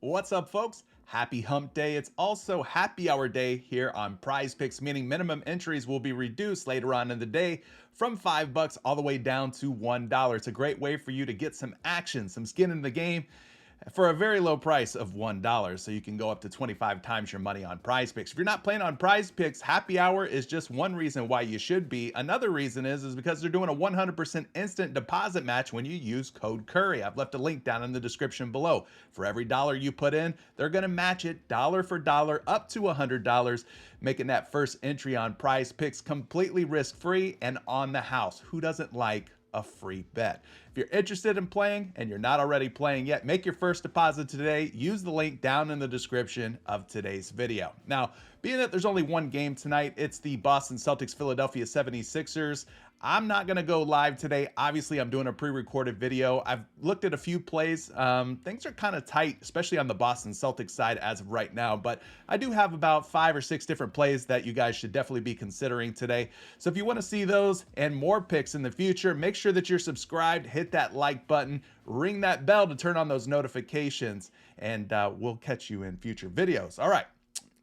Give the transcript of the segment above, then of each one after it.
What's up, folks? Happy hump day. It's also happy hour day here on PrizePicks, meaning minimum entries will be reduced later on in the day from $5 all the way down to $1. It's a great way for you to get some action, some skin in the game for a very low price of $1. So you can go up to 25 times your money on PrizePicks. If you're not playing on PrizePicks, happy hour is just one reason why you should be. Another reason is because they're doing a 100% instant deposit match when you use code Curry. I've left a link down in the description below. For every dollar you put in, they're going to match it dollar for dollar up to $100, making that first entry on PrizePicks completely risk-free and on the house. Who doesn't like a free bet? If you're interested in playing and you're not already playing yet, make your first deposit today. Use the link down in the description of today's video. Now, being that there's only one game tonight, it's the Boston Celtics Philadelphia 76ers. I'm not going to go live today. Obviously, I'm doing a pre-recorded video. I've looked at a few plays. Things are kind of tight, especially on the Boston Celtics side as of right now. But I do have about 5 or 6 different plays that you guys should definitely be considering today. So if you want to see those and more picks in the future, make sure that you're subscribed, hit that like button, ring that bell to turn on those notifications, and we'll catch you in future videos. All right.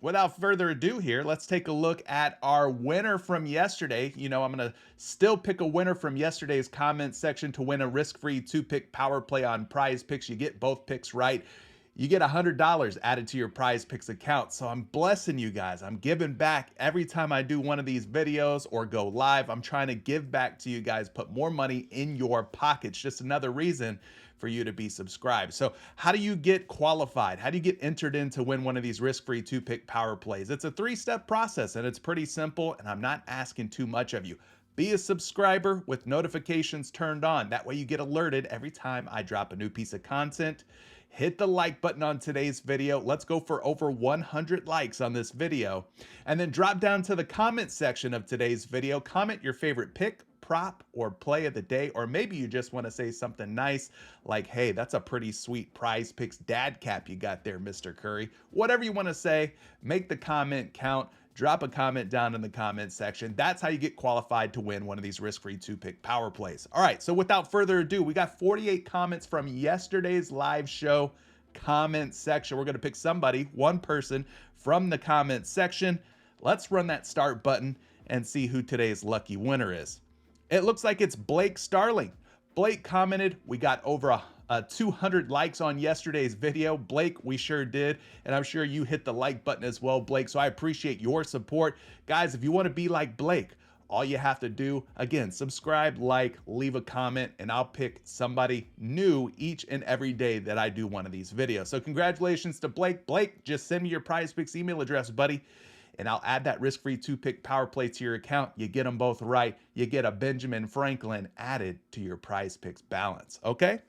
Without further ado here, let's take a look at our winner from yesterday. You know, I'm going to still pick a winner from yesterday's comment section to win a risk-free 2-pick power play on PrizePicks. You get both picks right, you get $100 added to your PrizePicks account. So I'm blessing you guys. I'm giving back every time I do one of these videos or go live. I'm trying to give back to you guys, put more money in your pockets. Just another reason for you to be subscribed. So how do you get qualified? How do you get entered in to win one of these risk-free 2-pick power plays? It's a 3-step process and it's pretty simple, and I'm not asking too much of you. Be a subscriber with notifications turned on. That way you get alerted every time I drop a new piece of content. Hit the like button on today's video. Let's go for over 100 likes on this video. And then drop down to the comment section of today's video. Comment your favorite pick, prop, or play of the day, or maybe you just want to say something nice like, hey, that's a pretty sweet PrizePicks dad cap you got there, Mr. Curry. Whatever you want to say, make the comment count. Drop a comment down in the comment section. That's how you get qualified to win one of these risk-free 2-pick power plays. All right, so without further ado, we got 48 comments from yesterday's live show comment section. We're going to pick somebody, one person from the comment section. Let's run that start button and see who today's lucky winner is. It looks like it's Blake Starling. Blake commented, we got over 200 likes on yesterday's video. Blake, we sure did. And I'm sure you hit the like button as well, Blake. So I appreciate your support. Guys, if you want to be like Blake, all you have to do, again, subscribe, like, leave a comment, and I'll pick somebody new each and every day that I do one of these videos. So congratulations to Blake. Blake, just send me your PrizePicks email address, buddy, and I'll add that risk-free 2-pick power play to your account. You get them both right. You get a Benjamin Franklin added to your PrizePicks balance, okay?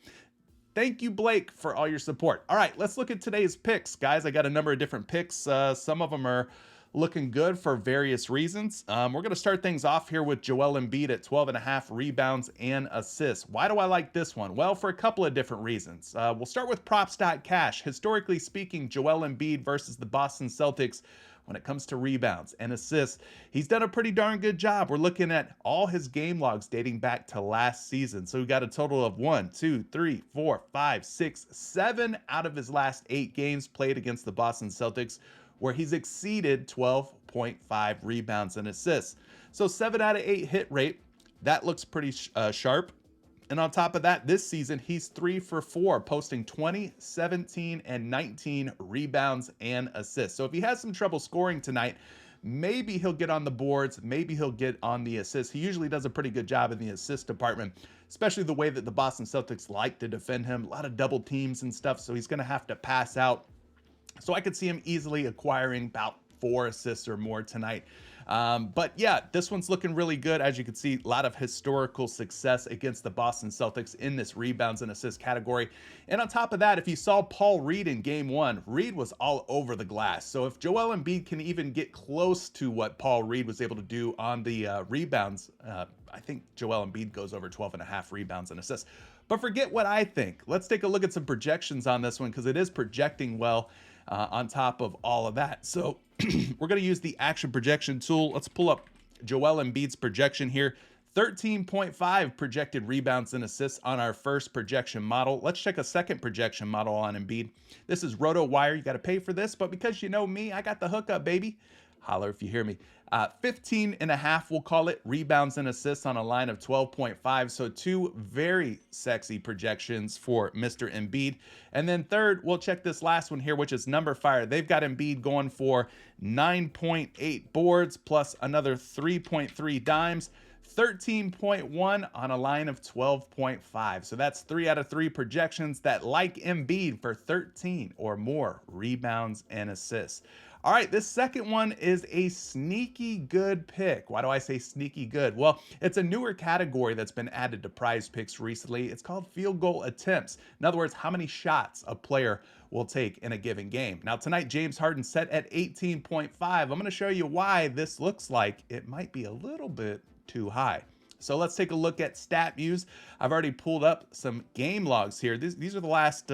Thank you, Blake, for all your support. All right, let's look at today's picks. Guys, I got a number of different picks. Some of them are looking good for various reasons. We're going to start things off here with Joel Embiid at 12.5 rebounds and assists. Why do I like this one? Well, for a couple of different reasons. We'll start with props.cash. Historically speaking, Joel Embiid versus the Boston Celtics, when it comes to rebounds and assists, he's done a pretty darn good job. We're looking at all his game logs dating back to last season. So we got a total of 1, 2, 3, 4, 5, 6, 7 out of his last 8 games played against the Boston Celtics, where he's exceeded 12.5 rebounds and assists. So 7 out of 8 hit rate, that looks pretty sharp. And on top of that, this season, he's 3 for 4, posting 20, 17, and 19 rebounds and assists. So if he has some trouble scoring tonight, maybe he'll get on the boards, maybe he'll get on the assists. He usually does a pretty good job in the assist department, especially the way that the Boston Celtics like to defend him. A lot of double teams and stuff, so he's going to have to pass out. So I could see him easily acquiring about 4 assists or more tonight. But yeah, this one's looking really good. As you can see, a lot of historical success against the Boston Celtics in this rebounds and assists category. And on top of that, if you saw Paul Reed in game 1, Reed was all over the glass. So if Joel Embiid can even get close to what Paul Reed was able to do on the rebounds, I think Joel Embiid goes over 12.5 rebounds and assists. But forget what I think. Let's take a look at some projections on this one, because it is projecting well on top of all of that. So we're going to use the action projection tool. Let's pull up Joel Embiid's projection here. 13.5 projected rebounds and assists on our first projection model. Let's check a second projection model on Embiid. This is RotoWire. You got to pay for this, but because you know me, I got the hookup, baby. Holler if you hear me. 15.5, we'll call it, rebounds and assists on a line of 12.5. So two very sexy projections for Mr. Embiid. And then third, we'll check this last one here, which is Number Fire. They've got Embiid going for 9.8 boards plus another 3.3 dimes. 13.1 on a line of 12.5. So that's 3 out of 3 projections that like Embiid for 13 or more rebounds and assists. All right, this second one is a sneaky good pick. Why do I say sneaky good? Well, it's a newer category that's been added to PrizePicks recently. It's called field goal attempts. In other words, how many shots a player will take in a given game. Now tonight, James Harden set at 18.5. I'm going to show you why this looks like it might be a little bit too high. So let's take a look at StatMuse. I've already pulled up some game logs here. These are the last,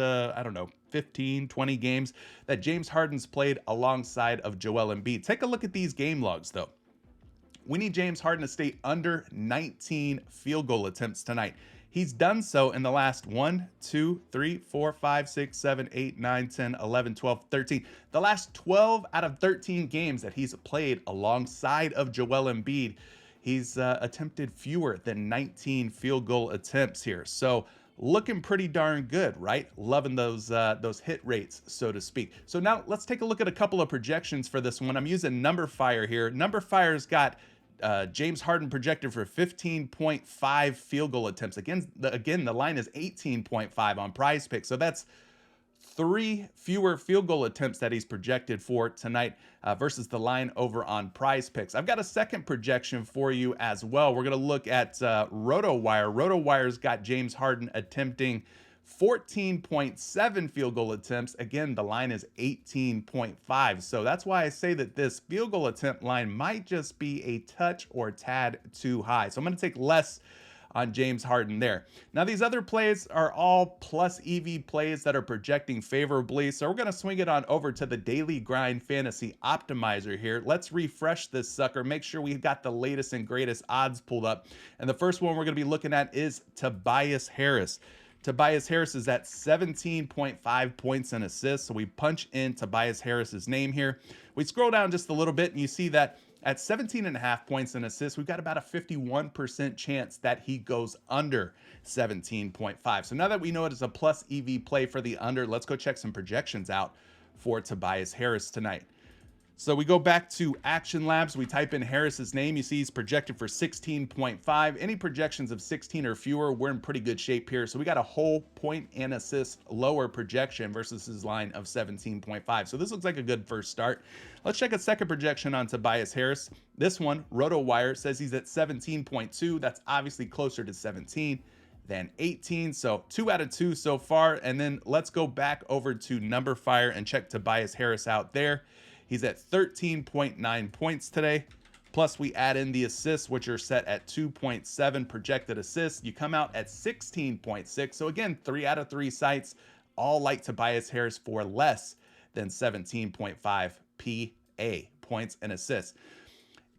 15, 20 games that James Harden's played alongside of Joel Embiid. Take a look at these game logs, though. We need James Harden to stay under 19 field goal attempts tonight. He's done so in the last 1, 2, 3, 4, 5, 6, 7, 8, 9, 10, 11, 12, 13. The last 12 out of 13 games that he's played alongside of Joel Embiid, he's attempted fewer than 19 field goal attempts here. So looking pretty darn good, right? Loving those hit rates, so to speak. So now let's take a look at a couple of projections for this one. I'm using Number Fire here. Number Fire's got James Harden projected for 15.5 field goal attempts. Again, the line is 18.5 on PrizePicks. So that's 3 fewer field goal attempts that he's projected for tonight versus the line over on PrizePicks. I've got a second projection for you as well. We're going to look at RotoWire. RotoWire's got James Harden attempting 14.7 field goal attempts. Again, the line is 18.5. So that's why I say that this field goal attempt line might just be a touch or tad too high. So I'm going to take less on James Harden there. Now, these other plays are all plus EV plays that are projecting favorably. So we're going to swing it on over to the Daily Grind Fantasy Optimizer here. Let's refresh this sucker. Make sure we've got the latest and greatest odds pulled up. And the first one we're going to be looking at is Tobias Harris. Tobias Harris is at 17.5 points and assists. So we punch in Tobias Harris's name here. We scroll down just a little bit and you see that at 17.5 points and assists, we've got about a 51% chance that he goes under 17.5. So now that we know it is a plus EV play for the under, let's go check some projections out for Tobias Harris tonight. So we go back to Action Labs. We type in Harris's name. You see he's projected for 16.5. Any projections of 16 or fewer, we're in pretty good shape here. So we got a whole point and assist lower projection versus his line of 17.5. So this looks like a good first start. Let's check a second projection on Tobias Harris. This one, RotoWire, says he's at 17.2. That's obviously closer to 17 than 18. So 2 out of 2 so far. And then let's go back over to Number Fire and check Tobias Harris out there. He's at 13.9 points today. Plus we add in the assists, which are set at 2.7 projected assists. You come out at 16.6. So again, 3 out of 3 sites all like Tobias Harris for less than 17.5 PA, points and assists.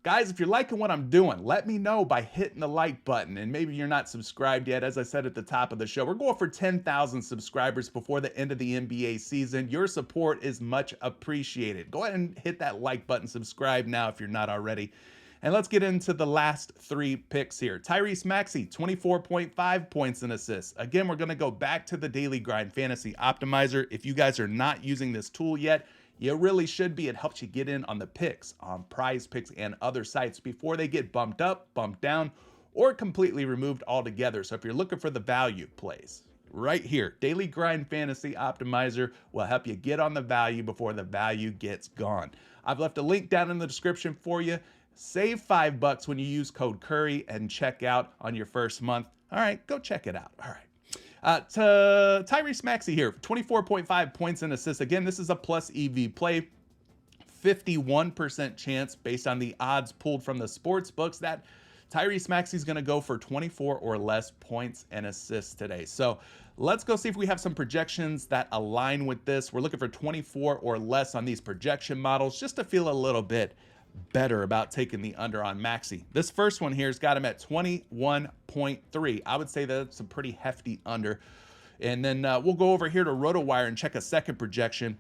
Guys, if you're liking what I'm doing, let me know by hitting the like button. And maybe you're not subscribed yet. As I said at the top of the show, we're going for 10,000 subscribers before the end of the NBA season. Your support is much appreciated. Go ahead and hit that like button. Subscribe now if you're not already. And let's get into the last 3 picks here. Tyrese Maxey, 24.5 points and assists. Again, we're going to go back to the Daily Grind Fantasy Optimizer. If you guys are not using this tool yet, you really should be. It helps you get in on the picks on PrizePicks and other sites before they get bumped up, bumped down, or completely removed altogether. So if you're looking for the value plays, right here, Daily Grind Fantasy Optimizer will help you get on the value before the value gets gone. I've left a link down in the description for you. Save $5 when you use code Curry and check out on your first month. All right, go check it out. All right. To Tyrese Maxey here, 24.5 points and assists. Again, this is a plus EV play. 51% chance based on the odds pulled from the sports books that Tyrese Maxey is going to go for 24 or less points and assists today. So let's go see if we have some projections that align with this. We're looking for 24 or less on these projection models just to feel a little bit better about taking the under on Maxey. This first one here has got him at 21.3. I would say that's a pretty hefty under. And then we'll go over here to RotoWire and check a second projection.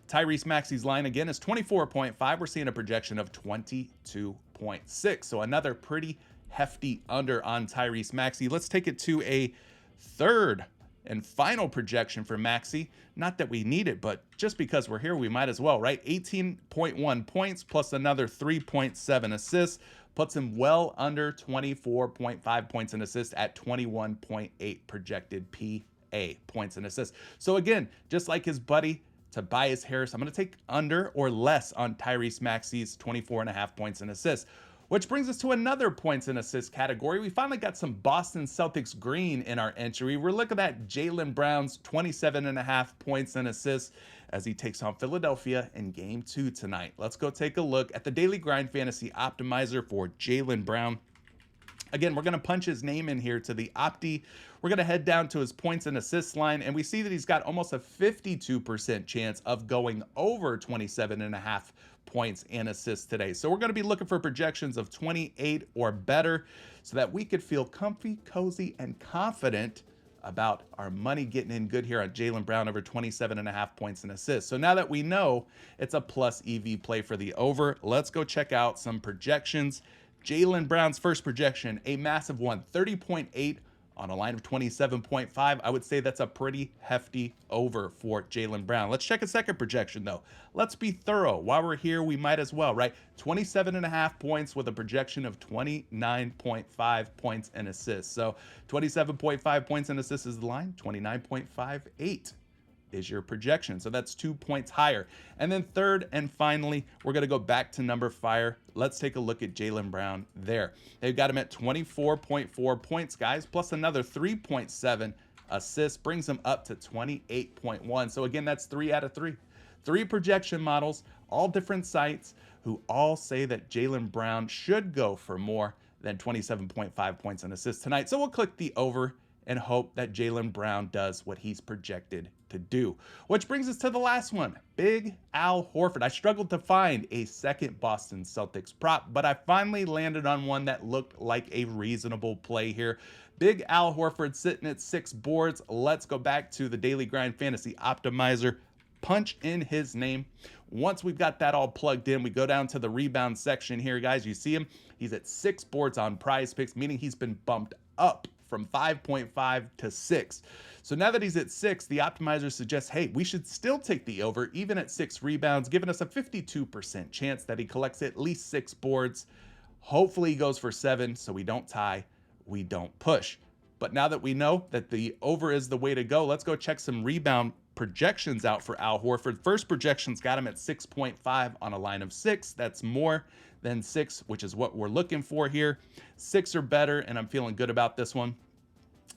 Tyrese Maxey's line again is 24.5. We're seeing a projection of 22.6. So another pretty hefty under on Tyrese Maxey. Let's take it to a third and final projection for Maxey. Not that we need it, but just because we're here, we might as well, right? 18.1 points plus another 3.7 assists puts him well under 24.5 points and assists at 21.8 projected PA points and assists. So again, just like his buddy Tobias Harris, I'm going to take under or less on Tyrese Maxey's 24.5 points and assists. Which brings us to another points and assists category. We finally got some Boston Celtics green in our entry. We're looking at Jalen Brown's 27.5 points and assists as he takes on Philadelphia in Game 2 tonight. Let's go take a look at the Daily Grind Fantasy Optimizer for Jalen Brown. Again, we're going to punch his name in here to the Opti. We're going to head down to his points and assists line, and we see that he's got almost a 52% chance of going over 27.5 points and assists today. So we're going to be looking for projections of 28 or better so that we could feel comfy, cozy, and confident about our money getting in good here on Jalen Brown over 27.5 points and assists. So now that we know it's a plus EV play for the over, let's go check out some projections. Jalen Brown's first projection, a massive one, 30.8 on a line of 27.5. I would say that's a pretty hefty over for Jalen Brown. Let's check a second projection, though. Let's be thorough. While we're here, we might as well, right? 27.5 points with a projection of 29.5 points and assists. So 27.5 points and assists is the line, 29.58 is your projection. So that's 2 points higher. And then third and finally, we're going to go back to number fire. Let's take a look at Jalen Brown there. They've got him at 24.4 points, guys, plus another 3.7 assists, brings him up to 28.1. So again, that's 3 out of 3. 3 projection models, all different sites, who all say that Jalen Brown should go for more than 27.5 points and assists tonight. So we'll click the over and hope that Jalen Brown does what he's projected to do. Which brings us to the last one, Big Al Horford. I struggled to find a second Boston Celtics prop, but I finally landed on one that looked like a reasonable play here. Big Al Horford sitting at 6 boards. Let's go back to the Daily Grind Fantasy Optimizer, punch in his name. Once we've got that all plugged in, we go down to the rebound section here, guys. You see him, he's at 6 boards on PrizePicks, meaning he's been bumped up from 5.5 to 6. So now that he's at 6, the optimizer suggests, hey, we should still take the over, even at 6 rebounds, giving us a 52% chance that he collects at least 6 boards. Hopefully he goes for 7, so we don't tie, we don't push. But now that we know that the over is the way to go, let's go check some rebound projections out for Al Horford. First projection's got him at 6.5 on a line of 6. That's more than 6, which is what we're looking for here. 6 or better, and I'm feeling good about this one.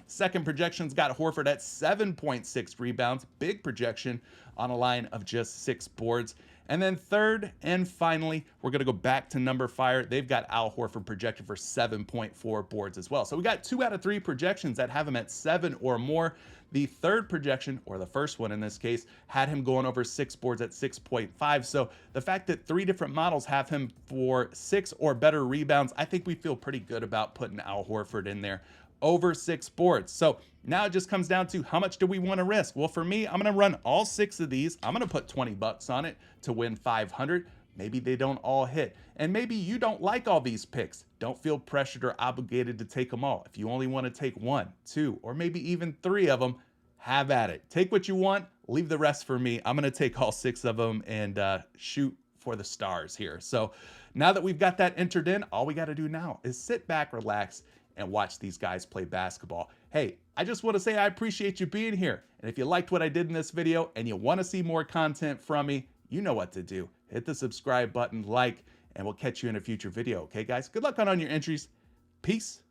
Second projection's got Horford at 7.6 rebounds. Big projection on a line of just 6 boards. And then third and finally, we're going to go back to number fire. They've got Al Horford projected for 7.4 boards as well. So we got 2 out of 3 projections that have him at 7 or more. The third projection, or the first one in this case, had him going over 6 boards at 6.5. So the fact that 3 different models have him for 6 or better rebounds, I think we feel pretty good about putting Al Horford in there over 6 boards. So now it just comes down to how much do we want to risk? Well, for me, I'm going to run all 6 of these. I'm going to put 20 bucks on it to win 500. Maybe they don't all hit. And maybe you don't like all these picks. Don't feel pressured or obligated to take them all. If you only want to take 1, 2, or maybe even 3 of them, have at it. Take what you want, leave the rest for me. I'm going to take all 6 of them and shoot for the stars here. So now that we've got that entered in, all we got to do now is sit back, relax, and watch these guys play basketball. Hey, I just want to say I appreciate you being here. And if you liked what I did in this video and you want to see more content from me, you know what to do. Hit the subscribe button, like, and we'll catch you in a future video. Okay, guys? Good luck on your entries. Peace.